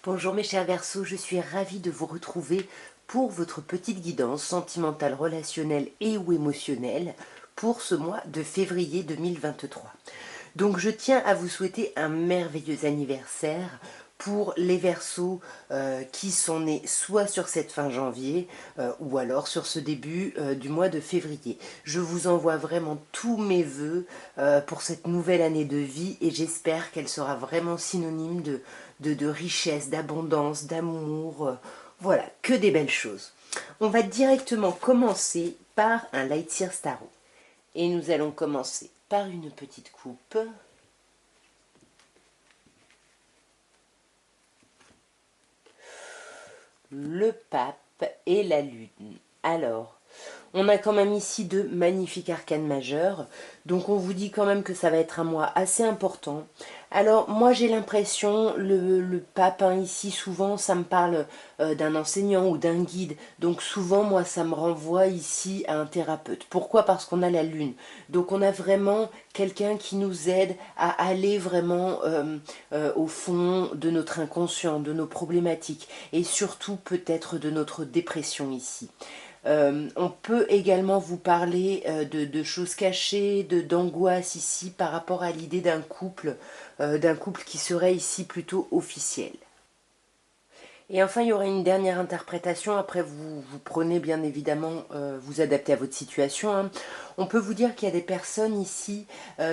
Bonjour mes chers Verseaux, je suis ravie de vous retrouver pour votre petite guidance sentimentale, relationnelle et ou émotionnelle pour ce mois de février 2023. Donc je tiens à vous souhaiter un merveilleux anniversaire pour les Verseaux qui sont nés soit sur cette fin janvier ou alors sur ce début du mois de février. Je vous envoie vraiment tous mes vœux pour cette nouvelle année de vie et j'espère qu'elle sera vraiment synonyme de richesse, d'abondance, d'amour, voilà, que des belles choses. On va directement commencer par un Light Seer Tarot. Et nous allons commencer par une petite coupe. Le pape et la lune. Alors, on a quand même ici de magnifiques arcanes majeures, donc on vous dit quand même que ça va être un mois assez important. Alors moi j'ai l'impression, le pape hein, ici souvent ça me parle d'un enseignant ou d'un guide, donc souvent moi ça me renvoie ici à un thérapeute. Pourquoi? Parce qu'on a la lune, donc on a vraiment quelqu'un qui nous aide à aller vraiment au fond de notre inconscient, de nos problématiques et surtout peut-être de notre dépression ici. On peut également vous parler de choses cachées, d'angoisse ici par rapport à l'idée d'un couple qui serait ici plutôt officiel. Et enfin, il y aurait une dernière interprétation. Après, vous prenez bien évidemment, vous adaptez à votre situation. Hein. On peut vous dire qu'il y a des personnes ici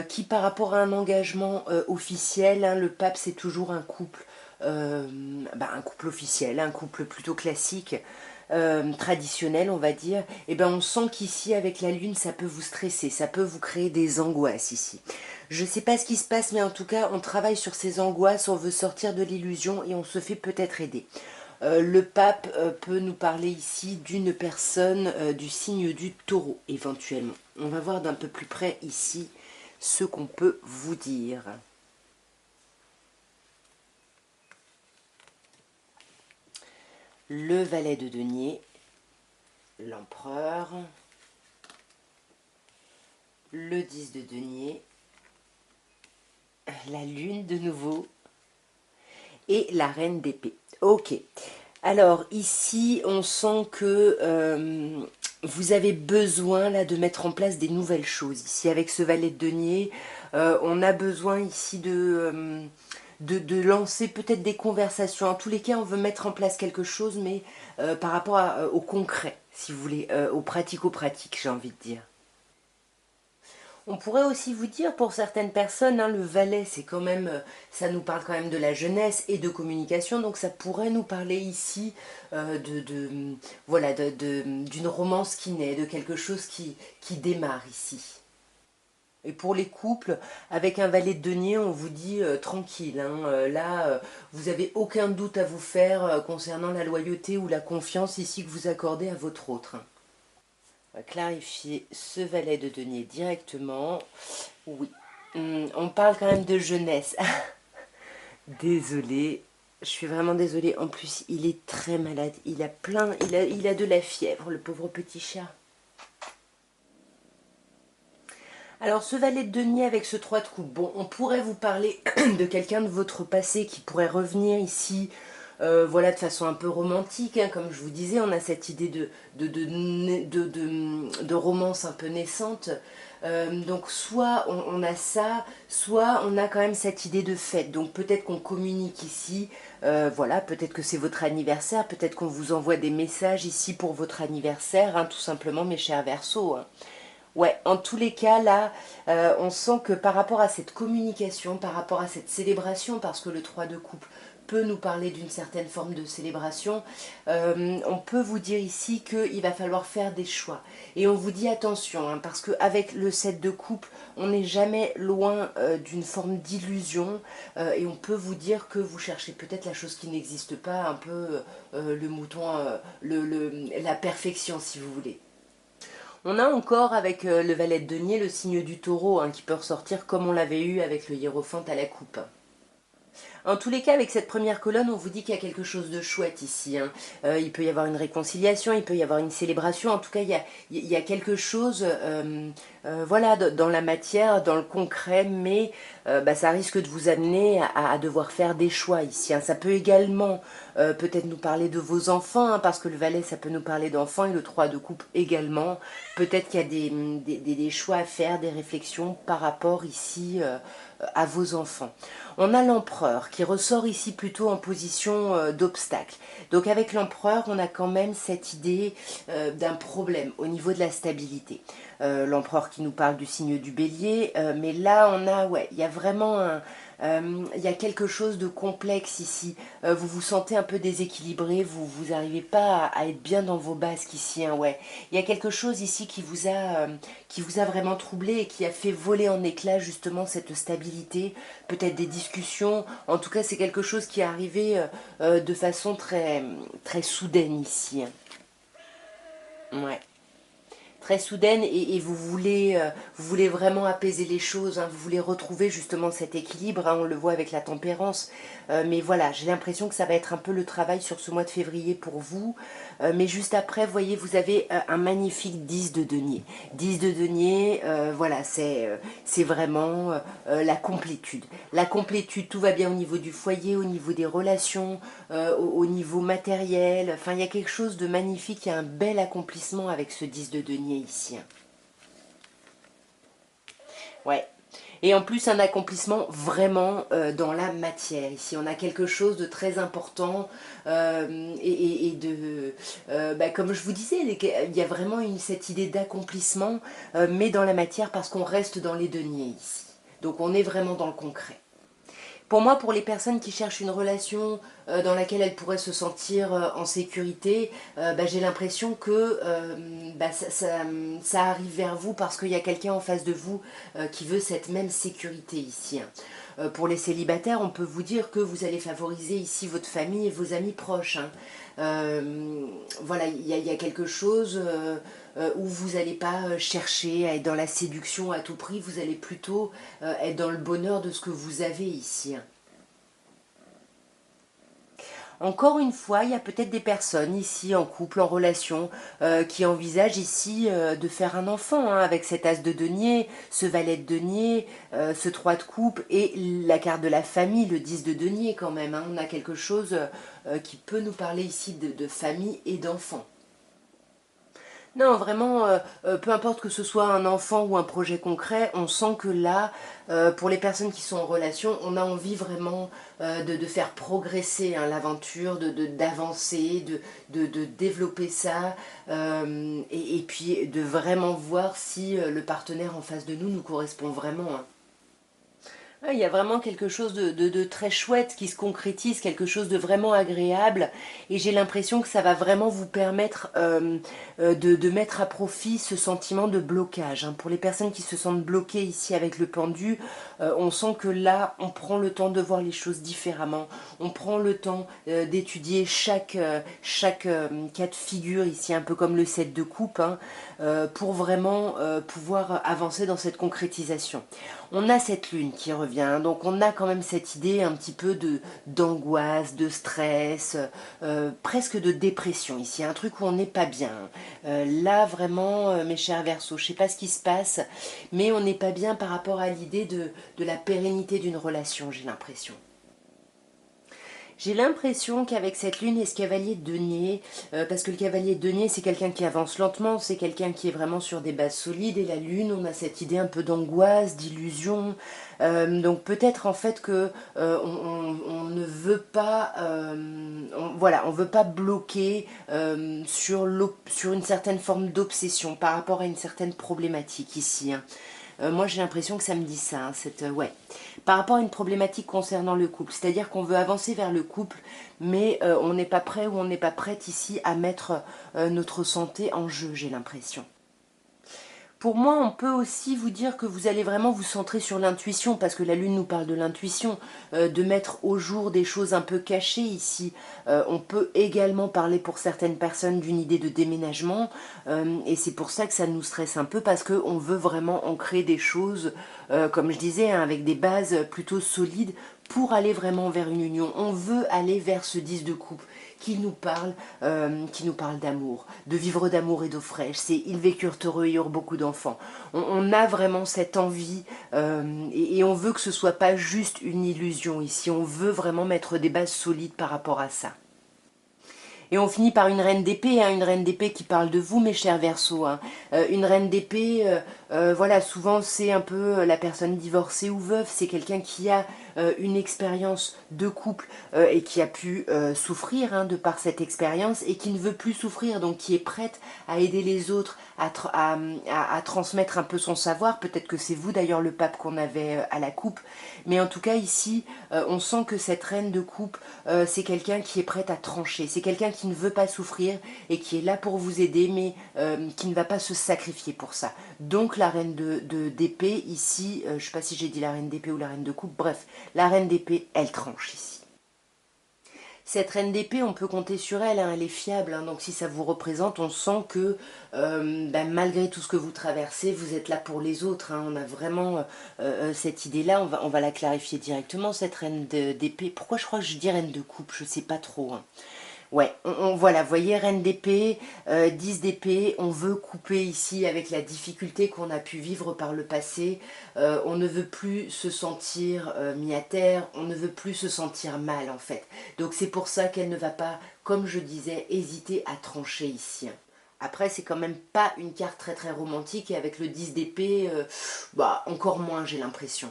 qui, par rapport à un engagement officiel, hein, le pape c'est toujours un couple officiel, un couple plutôt classique. Traditionnel on va dire, et ben on sent qu'ici avec la lune ça peut vous stresser, ça peut vous créer des angoisses ici. Je sais pas ce qui se passe mais en tout cas on travaille sur ces angoisses, on veut sortir de l'illusion et on se fait peut-être aider. Le pape peut nous parler ici d'une personne du signe du taureau éventuellement. On va voir d'un peu plus près ici ce qu'on peut vous dire. Le valet de denier, l'empereur, le 10 de denier, la lune de nouveau et la reine d'épée. Ok. Alors ici, on sent que vous avez besoin là de mettre en place des nouvelles choses. Ici, avec ce valet de denier, on a besoin ici de lancer peut-être des conversations. En tous les cas, on veut mettre en place quelque chose, mais par rapport au concret, si vous voulez, aux pratiques, j'ai envie de dire. On pourrait aussi vous dire, pour certaines personnes, hein, le valet, c'est quand même, ça nous parle quand même de la jeunesse et de communication, donc ça pourrait nous parler ici voilà, d'une romance qui naît, de quelque chose qui démarre ici. Et pour les couples, avec un valet de denier, on vous dit tranquille, hein, là, vous n'avez aucun doute à vous faire concernant la loyauté ou la confiance ici que vous accordez à votre autre. On va clarifier ce valet de denier directement. Oui, on parle quand même de jeunesse. Désolée, je suis vraiment désolée. En plus, il est très malade. Il a de la fièvre, le pauvre petit chat. Alors, ce valet de denier avec ce 3 de coupe, bon, on pourrait vous parler de quelqu'un de votre passé qui pourrait revenir ici, voilà, de façon un peu romantique, hein, comme je vous disais, on a cette idée de romance un peu naissante. Donc, soit on a ça, soit on a quand même cette idée de fête. Donc, peut-être qu'on communique ici, voilà, peut-être que c'est votre anniversaire, peut-être qu'on vous envoie des messages ici pour votre anniversaire, hein, tout simplement, mes chers Verseaux, hein. Ouais, en tous les cas, là, on sent que par rapport à cette communication, par rapport à cette célébration, parce que le 3 de coupe peut nous parler d'une certaine forme de célébration, on peut vous dire ici qu'il va falloir faire des choix. Et on vous dit attention, hein, parce qu'avec le 7 de coupe, on n'est jamais loin d'une forme d'illusion, et on peut vous dire que vous cherchez peut-être la chose qui n'existe pas, un peu le mouton, la perfection si vous voulez. On a encore avec le valet de denier le signe du taureau hein, qui peut ressortir comme on l'avait eu avec le hiérophante à la coupe. En tous les cas, avec cette première colonne, on vous dit qu'il y a quelque chose de chouette ici, hein. Il peut y avoir une réconciliation, il peut y avoir une célébration. En tout cas, il y a quelque chose, voilà, dans la matière, dans le concret, mais bah, ça risque de vous amener à devoir faire des choix ici, hein. Ça peut également peut-être nous parler de vos enfants, hein, parce que le valet, ça peut nous parler d'enfants, et le 3 de coupe également. Peut-être qu'il y a des choix à faire, des réflexions par rapport ici à vos enfants. On a l'empereur qui ressort ici plutôt en position d'obstacle. Donc avec l'empereur, on a quand même cette idée d'un problème au niveau de la stabilité. L'empereur qui nous parle du signe du bélier, mais là on a, ouais, il y a vraiment il y a quelque chose de complexe ici. Vous vous sentez un peu déséquilibré, vous n'arrivez pas à être bien dans vos basques ici, hein, ouais. Il y a quelque chose ici qui vous a vraiment troublé et qui a fait voler en éclats justement cette stabilité, peut-être des discussions. En tout cas, c'est quelque chose qui est arrivé de façon très soudaine ici, hein. Ouais, très soudaine, et vous voulez vraiment apaiser les choses, hein. Vous voulez retrouver justement cet équilibre, hein. On le voit avec la tempérance. Mais voilà, j'ai l'impression que ça va être un peu le travail sur ce mois de février pour vous. Mais juste après, vous voyez, vous avez un magnifique 10 de denier. 10 de denier, voilà, c'est vraiment la complétude. La complétude, tout va bien au niveau du foyer, au niveau des relations, au niveau matériel. Enfin, il y a quelque chose de magnifique, il y a un bel accomplissement avec ce 10 de denier ici, hein. Ouais. Et en plus, un accomplissement vraiment dans la matière. Ici, on a quelque chose de très important et de... bah, comme je vous disais, il y a vraiment cette idée d'accomplissement, mais dans la matière parce qu'on reste dans les deniers ici. Donc on est vraiment dans le concret. Pour moi, pour les personnes qui cherchent une relation dans laquelle elles pourraient se sentir en sécurité, bah, j'ai l'impression que bah, ça arrive vers vous parce qu'il y a quelqu'un en face de vous qui veut cette même sécurité ici, hein. Pour les célibataires, on peut vous dire que vous allez favoriser ici votre famille et vos amis proches, hein. Voilà, il y a quelque chose où vous n'allez pas chercher à être dans la séduction à tout prix, vous allez plutôt être dans le bonheur de ce que vous avez ici, hein. Encore une fois, il y a peut-être des personnes ici en couple, en relation, qui envisagent ici de faire un enfant, hein, avec cet as de denier, ce valet de denier, ce 3 de coupe et la carte de la famille, le 10 de denier quand même, hein. On a quelque chose qui peut nous parler ici de famille et d'enfant. Non, vraiment, peu importe que ce soit un enfant ou un projet concret, on sent que là, pour les personnes qui sont en relation, on a envie vraiment de faire progresser, hein, l'aventure, d'avancer, de développer ça, et puis de vraiment voir si le partenaire en face de nous correspond vraiment, hein. Ouais, il y a vraiment quelque chose de très chouette qui se concrétise, quelque chose de vraiment agréable, et j'ai l'impression que ça va vraiment vous permettre de mettre à profit ce sentiment de blocage, hein. Pour les personnes qui se sentent bloquées ici avec le pendu, on sent que là, on prend le temps de voir les choses différemment, on prend le temps d'étudier chaque cas de figure ici, un peu comme le 7 de coupe, hein, pour vraiment pouvoir avancer dans cette concrétisation. On a cette lune qui revient, hein, donc on a quand même cette idée un petit peu d'angoisse, de stress, presque de dépression ici, un truc où on n'est pas bien. Là vraiment, mes chers Verseaux, je ne sais pas ce qui se passe, mais on n'est pas bien par rapport à l'idée de la pérennité d'une relation, j'ai l'impression. J'ai l'impression qu'avec cette lune et ce cavalier de denier, parce que le cavalier de denier c'est quelqu'un qui avance lentement, c'est quelqu'un qui est vraiment sur des bases solides, et la lune on a cette idée un peu d'angoisse, d'illusion, donc peut-être en fait que on ne veut pas, voilà, on veut pas bloquer sur une certaine forme d'obsession par rapport à une certaine problématique ici, hein. Moi j'ai l'impression que ça me dit ça, hein, ouais. Par rapport à une problématique concernant le couple, c'est-à-dire qu'on veut avancer vers le couple, mais on n'est pas prêt ou on n'est pas prête ici à mettre notre santé en jeu, j'ai l'impression. Pour moi, on peut aussi vous dire que vous allez vraiment vous centrer sur l'intuition, parce que la Lune nous parle de l'intuition, de mettre au jour des choses un peu cachées ici. On peut également parler pour certaines personnes d'une idée de déménagement, et c'est pour ça que ça nous stresse un peu, parce qu'on veut vraiment ancrer des choses, comme je disais, hein, avec des bases plutôt solides, pour aller vraiment vers une union. On veut aller vers ce 10 de coupe qui nous parle d'amour, de vivre d'amour et d'eau fraîche. C'est ils vécurent heureux et eurent beaucoup d'enfants. On a vraiment cette envie et on veut que ce soit pas juste une illusion ici. On veut vraiment mettre des bases solides par rapport à ça. Et on finit par une reine d'épée, hein, une reine d'épée qui parle de vous, mes chers Verseaux. Hein. Une reine d'épée, voilà, souvent c'est un peu la personne divorcée ou veuve, c'est quelqu'un qui a une expérience de couple et qui a pu souffrir hein, de par cette expérience et qui ne veut plus souffrir, donc qui est prête à aider les autres, à transmettre un peu son savoir. Peut-être que c'est vous d'ailleurs le pape qu'on avait à la coupe, mais en tout cas ici, on sent que cette reine de coupe, c'est quelqu'un qui est prête à trancher, c'est quelqu'un qui ne veut pas souffrir et qui est là pour vous aider, mais qui ne va pas se sacrifier pour ça. Donc la reine d'épée ici, je ne sais pas si j'ai dit la reine d'épée ou la reine de coupe, bref, la reine d'épée, elle tranche ici. Cette reine d'épée, on peut compter sur elle, hein, elle est fiable, hein, donc si ça vous représente, on sent que malgré tout ce que vous traversez, vous êtes là pour les autres. Hein, on a vraiment cette idée-là, on va la clarifier directement, cette reine d'épée. Pourquoi je crois que je dis reine de coupe, je ne sais pas trop. Hein. Ouais, voilà, vous voyez, reine d'épée, 10 d'épée, on veut couper ici avec la difficulté qu'on a pu vivre par le passé. On ne veut plus se sentir mis à terre, on ne veut plus se sentir mal en fait. Donc c'est pour ça qu'elle ne va pas, comme je disais, hésiter à trancher ici. Après, c'est quand même pas une carte très très romantique et avec le 10 d'épée, encore moins j'ai l'impression.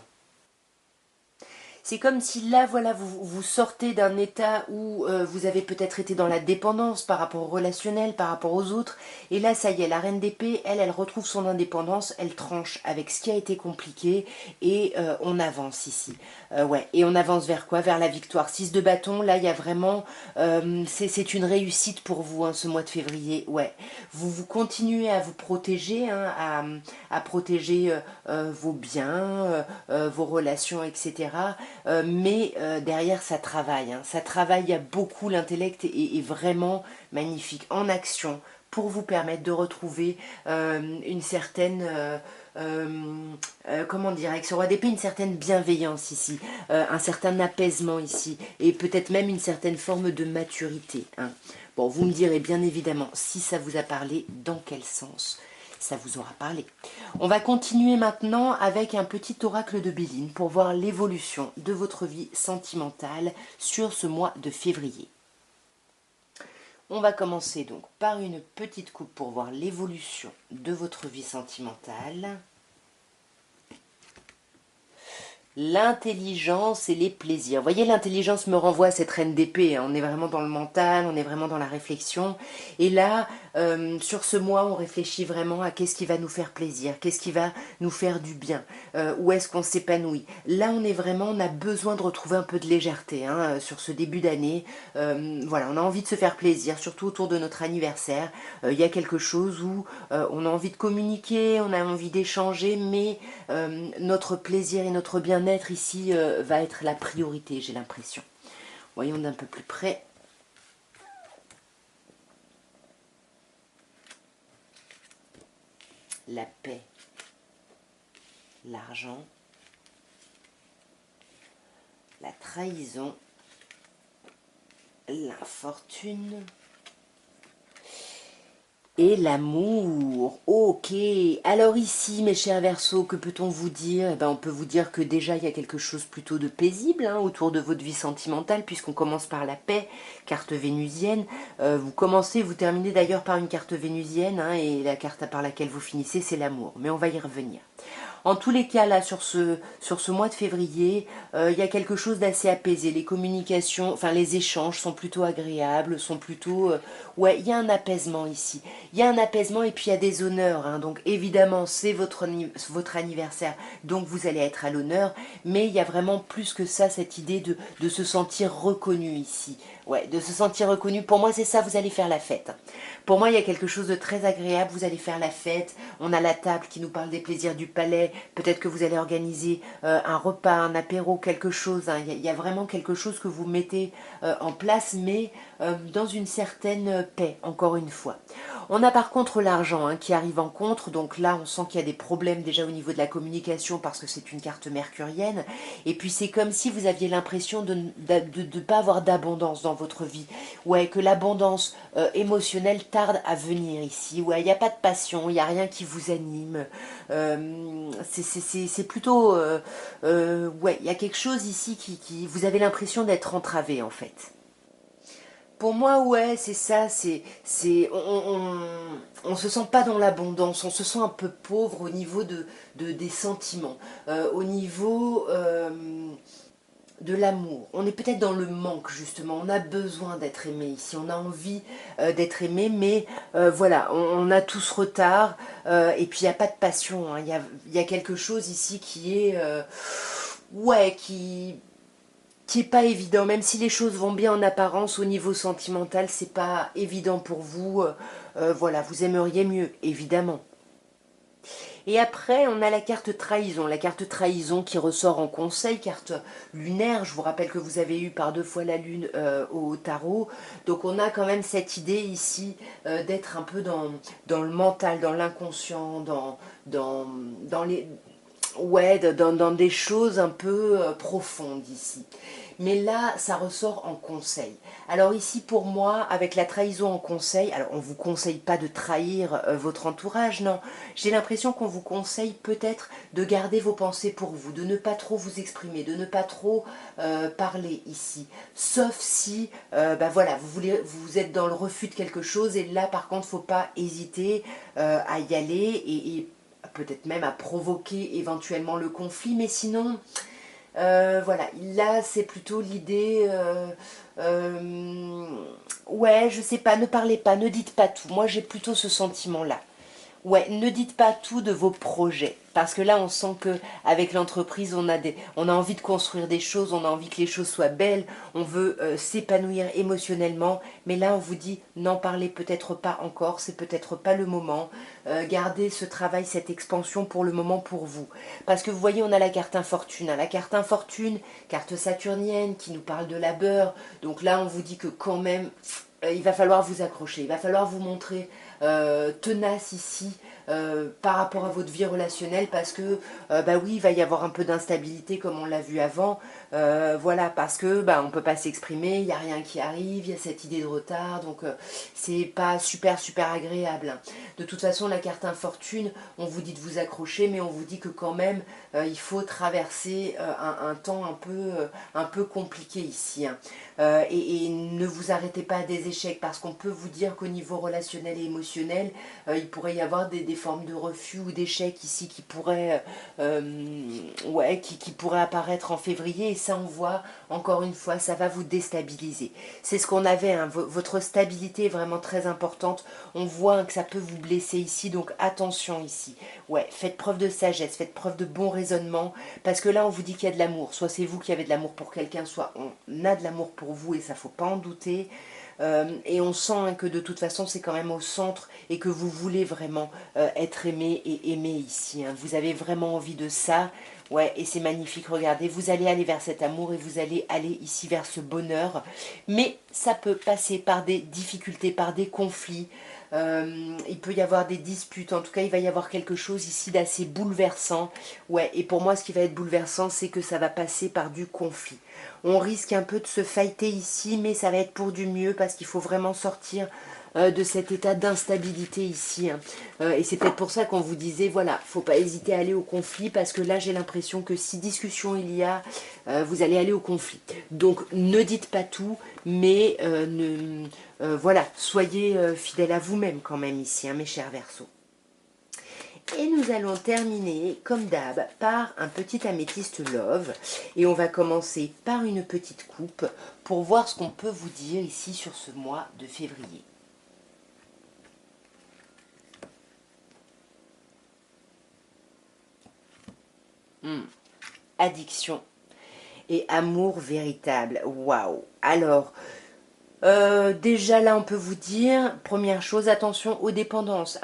C'est comme si là, voilà, vous sortez d'un état où vous avez peut-être été dans la dépendance par rapport au relationnel, par rapport aux autres. Et là, ça y est, la reine d'épée, elle retrouve son indépendance, elle tranche avec ce qui a été compliqué et on avance ici. Ouais, et on avance vers quoi? Vers la victoire. 6 de bâton, là, il y a vraiment... c'est une réussite pour vous, hein, ce mois de février. Ouais, vous continuez à vous protéger, hein, à protéger vos biens, vos relations, etc. Mais derrière ça travaille, hein. Ça travaille, il y a beaucoup, l'intellect est vraiment magnifique, en action, pour vous permettre de retrouver une certaine, comment dire, avec ce roi d'épée, une certaine bienveillance ici, un certain apaisement ici, et peut-être même une certaine forme de maturité. Hein. Bon, vous me direz bien évidemment si ça vous a parlé, dans quel sens ça vous aura parlé. On va continuer maintenant avec un petit oracle de Béline pour voir l'évolution de votre vie sentimentale sur ce mois de février. On va commencer donc par une petite coupe pour voir l'évolution de votre vie sentimentale. L'intelligence et les plaisirs. Vous voyez, l'intelligence me renvoie à cette reine d'épée. Hein. On est vraiment dans le mental, on est vraiment dans la réflexion. Et là, sur ce mois, on réfléchit vraiment à qu'est-ce qui va nous faire plaisir, qu'est-ce qui va nous faire du bien, où est-ce qu'on s'épanouit. Là, on a besoin de retrouver un peu de légèreté hein, sur ce début d'année. Voilà, on a envie de se faire plaisir, surtout autour de notre anniversaire. Il y a quelque chose où on a envie de communiquer, on a envie d'échanger, mais notre plaisir et notre bien-être ici va être la priorité, j'ai l'impression. Voyons d'un peu plus près. La paix, l'argent, la trahison, l'infortune et l'amour. Ok, alors ici mes chers Verseaux, que peut-on vous dire? Eh ben, on peut vous dire que déjà il y a quelque chose plutôt de paisible hein, autour de votre vie sentimentale, puisqu'on commence par la paix, carte vénusienne. Vous commencez, vous terminez d'ailleurs par une carte vénusienne, hein, et la carte par laquelle vous finissez c'est l'amour, mais on va y revenir. En tous les cas, là, sur ce mois de février, il y a quelque chose d'assez apaisé. Les communications, enfin les échanges sont plutôt agréables, sont plutôt... ouais, il y a un apaisement ici. Il y a un apaisement et puis il y a des honneurs. Hein. Donc évidemment, c'est votre anniversaire, donc vous allez être à l'honneur. Mais il y a vraiment plus que ça, cette idée de se sentir reconnu ici. Ouais, de se sentir reconnu. Pour moi, c'est ça, vous allez faire la fête. Pour moi, il y a quelque chose de très agréable. Vous allez faire la fête. On a la table qui nous parle des plaisirs du palais. Peut-être que vous allez organiser un repas, un apéro, quelque chose. Hein. Il y a vraiment quelque chose que vous mettez en place, mais dans une certaine paix, encore une fois. On a par contre l'argent hein, qui arrive en contre, donc là on sent qu'il y a des problèmes déjà au niveau de la communication parce que c'est une carte mercurienne, et puis c'est comme si vous aviez l'impression de ne pas avoir d'abondance dans votre vie, ouais, que l'abondance émotionnelle tarde à venir ici, ouais, il n'y a pas de passion, il n'y a rien qui vous anime, c'est plutôt, ouais, il y a quelque chose ici vous avez l'impression d'être entravé en fait. Pour moi, ouais, c'est ça, on se sent pas dans l'abondance, on se sent un peu pauvre au niveau des sentiments, au niveau de l'amour. On est peut-être dans le manque, justement, on a besoin d'être aimé ici, on a envie d'être aimé, mais voilà, on a tout ce retard, et puis il n'y a pas de passion, hein. Il y a quelque chose ici qui est, ouais, qui est pas évident, même si les choses vont bien en apparence au niveau sentimental, c'est pas évident pour vous. Voilà, vous aimeriez mieux, évidemment. Et après, on a la carte trahison qui ressort en conseil, carte lunaire. Je vous rappelle que vous avez eu par 2 fois la lune au tarot. Donc on a quand même cette idée ici d'être un peu dans le mental, dans l'inconscient, dans, dans les, ouais, dans des choses un peu profondes ici. Mais là, ça ressort en conseil. Alors ici, pour moi, avec la trahison en conseil, alors on ne vous conseille pas de trahir votre entourage, non. J'ai l'impression qu'on vous conseille peut-être de garder vos pensées pour vous, de ne pas trop vous exprimer, de ne pas trop parler ici. Sauf si, bah voilà, vous êtes dans le refus de quelque chose et là, par contre, il ne faut pas hésiter à y aller et peut-être même à provoquer éventuellement le conflit, mais sinon, voilà, là c'est plutôt l'idée, ouais, je sais pas, ne parlez pas, ne dites pas tout, moi j'ai plutôt ce sentiment-là. Ouais, ne dites pas tout de vos projets. Parce que là, on sent que avec l'entreprise, on a envie de construire des choses, on a envie que les choses soient belles, on veut s'épanouir émotionnellement. Mais là, on vous dit, n'en parlez peut-être pas encore, c'est peut-être pas le moment. Gardez ce travail, cette expansion pour le moment pour vous. Parce que vous voyez, on a la carte infortune. Hein. La carte infortune, carte saturnienne qui nous parle de labeur. Donc là, on vous dit que quand même, il va falloir vous accrocher, il va falloir vous montrer tenace ici par rapport à votre vie relationnelle parce que bah oui, il va y avoir un peu d'instabilité comme on l'a vu avant, voilà, parce que bah, on ne peut pas s'exprimer, il n'y a rien qui arrive, il y a cette idée de retard, donc c'est pas super agréable. Hein. De toute façon, la carte infortune, on vous dit de vous accrocher, mais on vous dit que quand même, il faut traverser un temps un peu compliqué ici. Hein. Et ne vous arrêtez pas à des échecs parce qu'on peut vous dire qu'au niveau relationnel et émotionnel, il pourrait y avoir des formes de refus ou d'échecs ici ouais, qui pourraient apparaître en février et ça on voit encore une fois, ça va vous déstabiliser. C'est ce qu'on avait, hein, votre stabilité est vraiment très importante. On voit hein, que ça peut vous blesser ici, donc attention ici. Ouais, faites preuve de sagesse, faites preuve de bon raisonnement parce que là on vous dit qu'il y a de l'amour. Soit c'est vous qui avez de l'amour pour quelqu'un, soit on a de l'amour pour vous et ça faut pas en douter. Et on sent hein, que de toute façon c'est quand même au centre et que vous voulez vraiment être aimé et aimer ici. Hein. Vous avez vraiment envie de ça. Ouais, et c'est magnifique, regardez, vous allez aller vers cet amour et vous allez aller ici vers ce bonheur. Mais ça peut passer par des difficultés, par des conflits. Il peut y avoir des disputes, en tout cas il va y avoir quelque chose ici d'assez bouleversant. Ouais, et pour moi ce qui va être bouleversant c'est que ça va passer par du conflit. On risque un peu de se fighter ici, mais ça va être pour du mieux parce qu'il faut vraiment sortir de cet état d'instabilité ici. Hein. Et c'est peut-être pour ça qu'on vous disait, voilà, faut pas hésiter à aller au conflit parce que là j'ai l'impression que si discussion il y a, vous allez aller au conflit. Donc ne dites pas tout, mais voilà, soyez fidèles à vous-même quand même ici, hein, mes chers Verseaux. Et nous allons terminer, comme d'hab, par un petit améthyste love. Et on va commencer par une petite coupe pour voir ce qu'on peut vous dire ici sur ce mois de février. Addiction et amour véritable. Waouh! Alors, Déjà là, on peut vous dire, première chose, attention aux dépendances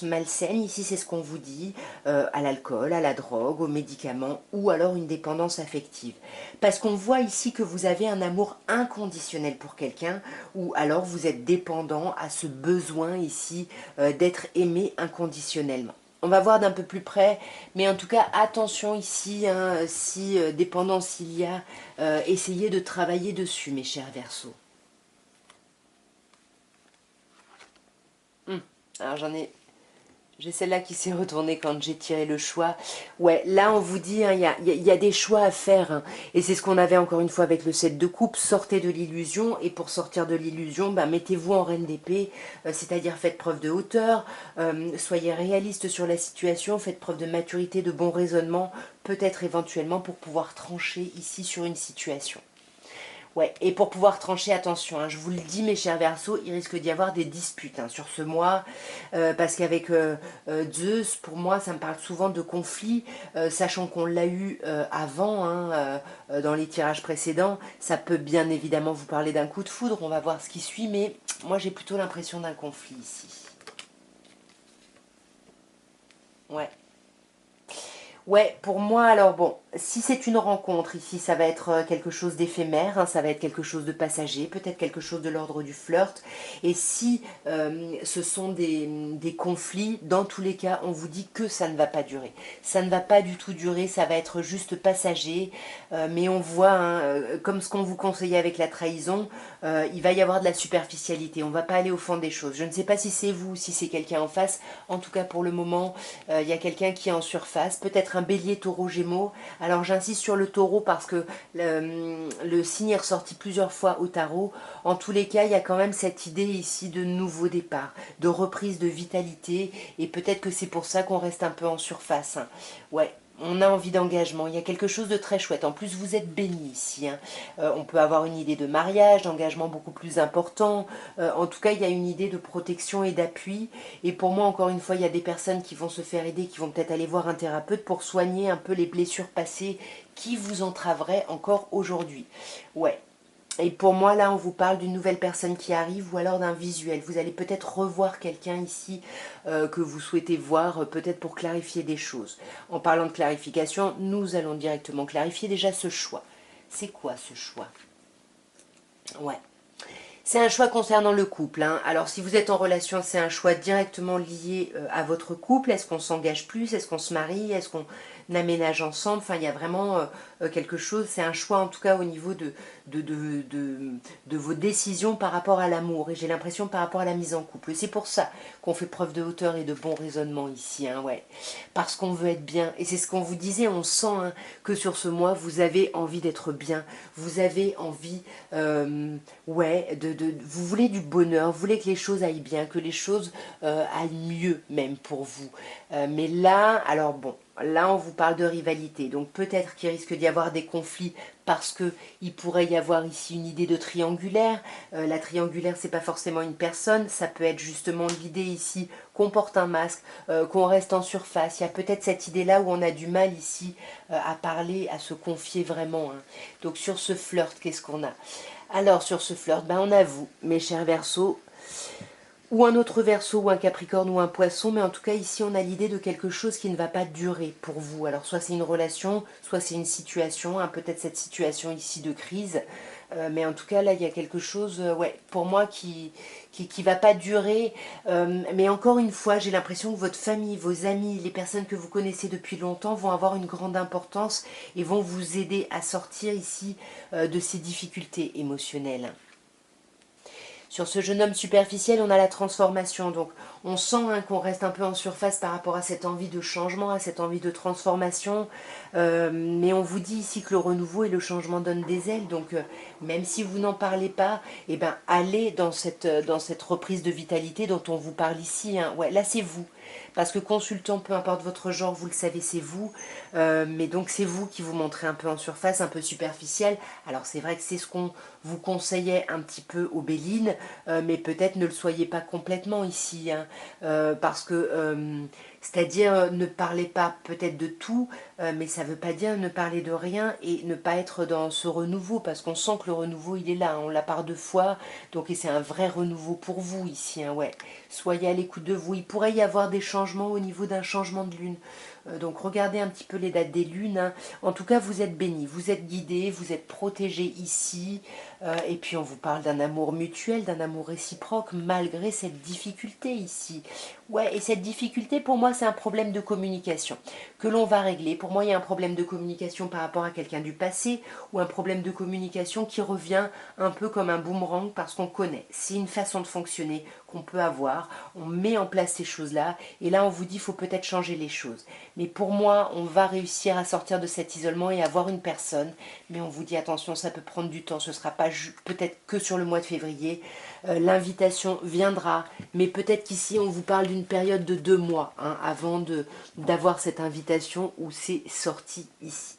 malsaines. Ici, c'est ce qu'on vous dit, à l'alcool, à la drogue, aux médicaments ou alors une dépendance affective. Parce qu'on voit ici que vous avez un amour inconditionnel pour quelqu'un ou alors vous êtes dépendant à ce besoin ici d'être aimé inconditionnellement. On va voir d'un peu plus près, mais en tout cas, attention ici, hein, si dépendance il y a, essayez de travailler dessus, mes chers Verseaux. Alors j'ai celle-là qui s'est retournée quand j'ai tiré le choix. Ouais, là on vous dit, hein, y a des choix à faire. Hein, et c'est ce qu'on avait encore une fois avec le 7 de coupe. Sortez de l'illusion. Et pour sortir de l'illusion, bah, mettez-vous en reine d'épée. C'est-à-dire faites preuve de hauteur. Soyez réaliste sur la situation. Faites preuve de maturité, de bon raisonnement. Peut-être éventuellement pour pouvoir trancher ici sur une situation. Ouais, et pour pouvoir trancher, attention, hein, je vous le dis mes chers Verseaux, il risque d'y avoir des disputes hein, sur ce mois, parce qu'avec Zeus, pour moi, ça me parle souvent de conflits, sachant qu'on l'a eu avant, hein, dans les tirages précédents, ça peut bien évidemment vous parler d'un coup de foudre, on va voir ce qui suit, mais moi j'ai plutôt l'impression d'un conflit ici. Ouais. Ouais, pour moi, alors bon, si c'est une rencontre ici, ça va être quelque chose d'éphémère, hein, ça va être quelque chose de passager, peut-être quelque chose de l'ordre du flirt. Et si ce sont des conflits, dans tous les cas, on vous dit que ça ne va pas durer. Ça ne va pas du tout durer, ça va être juste passager. Mais on voit, hein, comme ce qu'on vous conseillait avec la trahison, il va y avoir de la superficialité. On ne va pas aller au fond des choses. Je ne sais pas si c'est vous, si c'est quelqu'un en face. En tout cas, pour le moment, il y a quelqu'un qui est en surface, peut-être un bélier taureau gémeaux. Alors j'insiste sur le taureau parce que le signe est ressorti plusieurs fois au tarot. En tous les cas, il y a quand même cette idée ici de nouveau départ, de reprise de vitalité. Et peut-être que c'est pour ça qu'on reste un peu en surface. Hein. Ouais, on a envie d'engagement, il y a quelque chose de très chouette. En plus, vous êtes béni ici. Hein. On peut avoir une idée de mariage, d'engagement beaucoup plus important. En tout cas, il y a une idée de protection et d'appui. Et pour moi, encore une fois, il y a des personnes qui vont se faire aider, qui vont peut-être aller voir un thérapeute pour soigner un peu les blessures passées qui vous entraveraient encore aujourd'hui. Ouais, et pour moi, là, on vous parle d'une nouvelle personne qui arrive ou alors d'un visuel. Vous allez peut-être revoir quelqu'un ici que vous souhaitez voir, peut-être pour clarifier des choses. En parlant de clarification, nous allons directement clarifier déjà ce choix. C'est quoi ce choix? Ouais. C'est un choix concernant le couple. Hein. Alors si vous êtes en relation, c'est un choix directement lié à votre couple. Est-ce qu'on s'engage plus? Est-ce qu'on se marie? Est-ce qu'on aménage ensemble? Enfin, il y a vraiment quelque chose. C'est un choix en tout cas au niveau de, de, de, de vos décisions par rapport à l'amour. Et j'ai l'impression par rapport à la mise en couple. C'est pour ça qu'on fait preuve de hauteur et de bon raisonnement ici. Hein, ouais. Parce qu'on veut être bien. Et c'est ce qu'on vous disait. On sent hein, que sur ce mois, vous avez envie d'être bien. Vous avez envie... ouais, vous voulez du bonheur, vous voulez que les choses aillent bien, que les choses aillent mieux même pour vous. Mais là, alors bon, là on vous parle de rivalité, donc peut-être qu'il risque d'y avoir des conflits parce que il pourrait y avoir ici une idée de triangulaire. La triangulaire, c'est pas forcément une personne, ça peut être justement l'idée ici qu'on porte un masque, qu'on reste en surface. Il y a peut-être cette idée-là où on a du mal ici à parler, à se confier vraiment. Hein. Donc sur ce flirt, qu'est-ce qu'on a? Alors sur ce flirt, ben, on a vous, mes chers Verseaux, ou un autre Verseau, ou un Capricorne, ou un Poisson, mais en tout cas ici on a l'idée de quelque chose qui ne va pas durer pour vous. Alors soit c'est une relation, soit c'est une situation, hein, peut-être cette situation ici de crise, mais en tout cas là il y a quelque chose, ouais, pour moi qui va pas durer, mais encore une fois j'ai l'impression que votre famille, vos amis, les personnes que vous connaissez depuis longtemps vont avoir une grande importance et vont vous aider à sortir ici de ces difficultés émotionnelles. Sur ce jeune homme superficiel, on a la transformation. Donc, on sent hein, qu'on reste un peu en surface par rapport à cette envie de changement, à cette envie de transformation. Mais on vous dit ici que le renouveau et le changement donnent des ailes. Donc, même si vous n'en parlez pas, eh ben, allez dans cette reprise de vitalité dont on vous parle ici. Hein. Ouais, là, c'est vous. Parce que consultant, peu importe votre genre, vous le savez, c'est vous. Mais donc c'est vous qui vous montrez un peu en surface, un peu superficiel. Alors c'est vrai que c'est ce qu'on vous conseillait un petit peu aux Bélines, mais peut-être ne le soyez pas complètement ici. Hein, parce que C'est-à-dire, ne parlez pas peut-être de tout, mais ça ne veut pas dire ne parler de rien et ne pas être dans ce renouveau, parce qu'on sent que le renouveau, il est là, hein, on l'a par deux fois, donc et c'est un vrai renouveau pour vous ici, hein, ouais. Soyez à l'écoute de vous. Il pourrait y avoir des changements au niveau d'un changement de lune. Donc regardez un petit peu les dates des lunes, hein. En tout cas, vous êtes bénis, vous êtes guidés, vous êtes protégés ici. Et puis on vous parle d'un amour mutuel, d'un amour réciproque, malgré cette difficulté ici. Ouais, et cette difficulté, pour moi, c'est un problème de communication que l'on va régler. Pour moi, il y a un problème de communication par rapport à quelqu'un du passé ou un problème de communication qui revient un peu comme un boomerang parce qu'on connaît. C'est une façon de fonctionner qu'on peut avoir. On met en place ces choses-là et là, on vous dit, il faut peut-être changer les choses. Mais pour moi, on va réussir à sortir de cet isolement et avoir une personne. Mais on vous dit, attention, ça peut prendre du temps. Ce ne sera pas peut-être que sur le mois de février. L'invitation viendra, mais peut-être qu'ici on vous parle d'une période de 2 mois hein, avant d'avoir cette invitation où c'est sorti ici.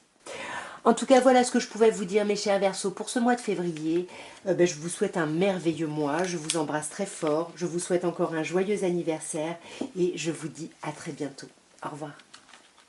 En tout cas, voilà ce que je pouvais vous dire, mes chers Verseaux, pour ce mois de février. Je vous souhaite un merveilleux mois, je vous embrasse très fort, je vous souhaite encore un joyeux anniversaire et je vous dis à très bientôt. Au revoir.